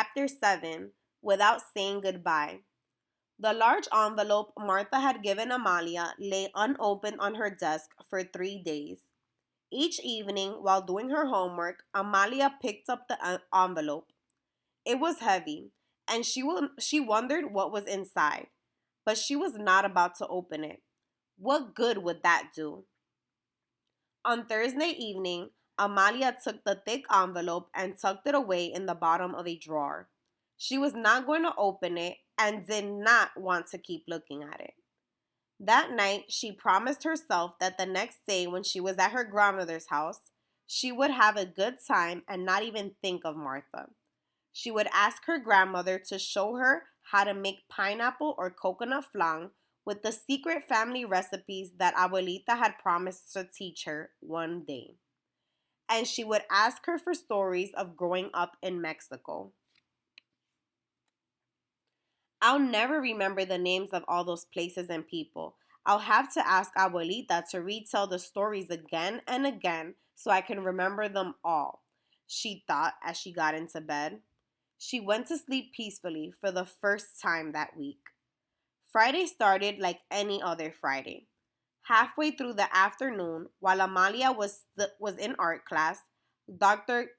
Chapter 7. Without Saying Goodbye. The large envelope Martha had given Amalia lay unopened on her desk for 3 days. Each evening, while doing her homework, Amalia picked up the envelope. It was heavy, and she wondered what was inside, but she was not about to open it. What good would that do? On Thursday evening, Amalia took the thick envelope and tucked it away in the bottom of a drawer. She was not going to open it and did not want to keep looking at it. That night, she promised herself that the next day, when she was at her grandmother's house, she would have a good time and not even think of Martha. She would ask her grandmother to show her how to make pineapple or coconut flan with the secret family recipes that Abuelita had promised to teach her one day. And she would ask her for stories of growing up in Mexico. I'll never remember the names of all those places and people. I'll have to ask Abuelita to retell the stories again and again so I can remember them all, she thought as she got into bed. She went to sleep peacefully for the first time that week. Friday started like any other Friday. Halfway through the afternoon, while Amalia was in art class, Dr.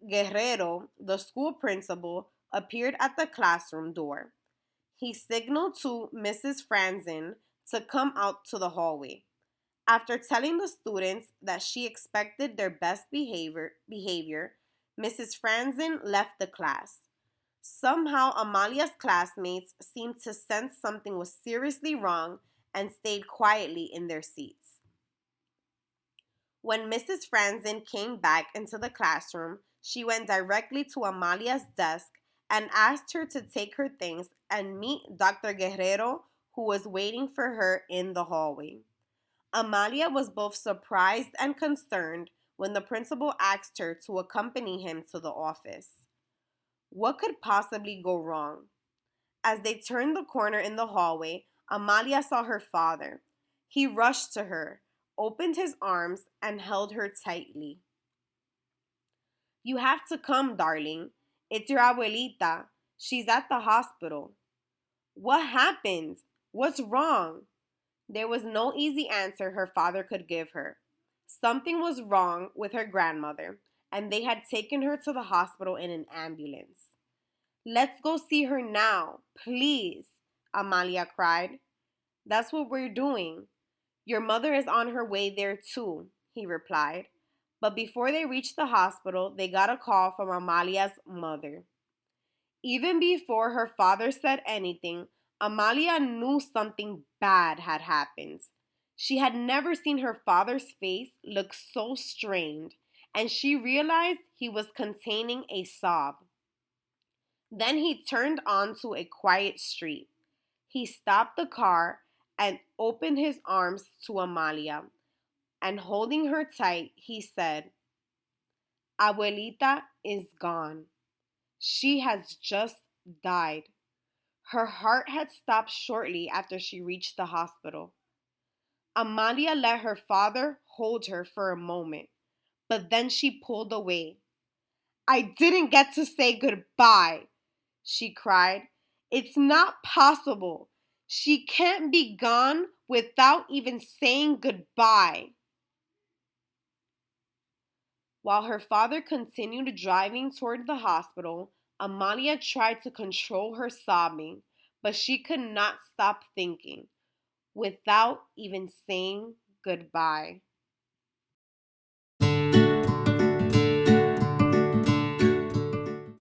Guerrero, the school principal, appeared at the classroom door. He signaled to Mrs. Franzen to come out to the hallway. After telling the students that she expected their best behavior, Mrs. Franzen left the class. Somehow, Amalia's classmates seemed to sense something was seriously wrong and stayed quietly in their seats. When Mrs. Franzen came back into the classroom, she went directly to Amalia's desk and asked her to take her things and meet Dr. Guerrero, who was waiting for her in the hallway. Amalia was both surprised and concerned when the principal asked her to accompany him to the office. What could possibly go wrong? As they turned the corner in the hallway, Amalia saw her father. He rushed to her, opened his arms, and held her tightly. "You have to come, darling. It's your abuelita. She's at the hospital." "What happened? What's wrong?" There was no easy answer her father could give her. Something was wrong with her grandmother, and they had taken her to the hospital in an ambulance. "Let's go see her now, please," Amalia cried. "That's what we're doing. Your mother is on her way there too," he replied. But before they reached the hospital, they got a call from Amalia's mother. Even before her father said anything, Amalia knew something bad had happened. She had never seen her father's face look so strained, and she realized he was containing a sob. Then he turned onto a quiet street. He stopped the car and opened his arms to Amalia, and holding her tight, he said, "Abuelita is gone. She has just died." Her heart had stopped shortly after she reached the hospital. Amalia let her father hold her for a moment, but then she pulled away. "I didn't get to say goodbye," she cried. "It's not possible. She can't be gone without even saying goodbye." While her father continued driving toward the hospital, Amalia tried to control her sobbing, but she could not stop thinking, without even saying goodbye.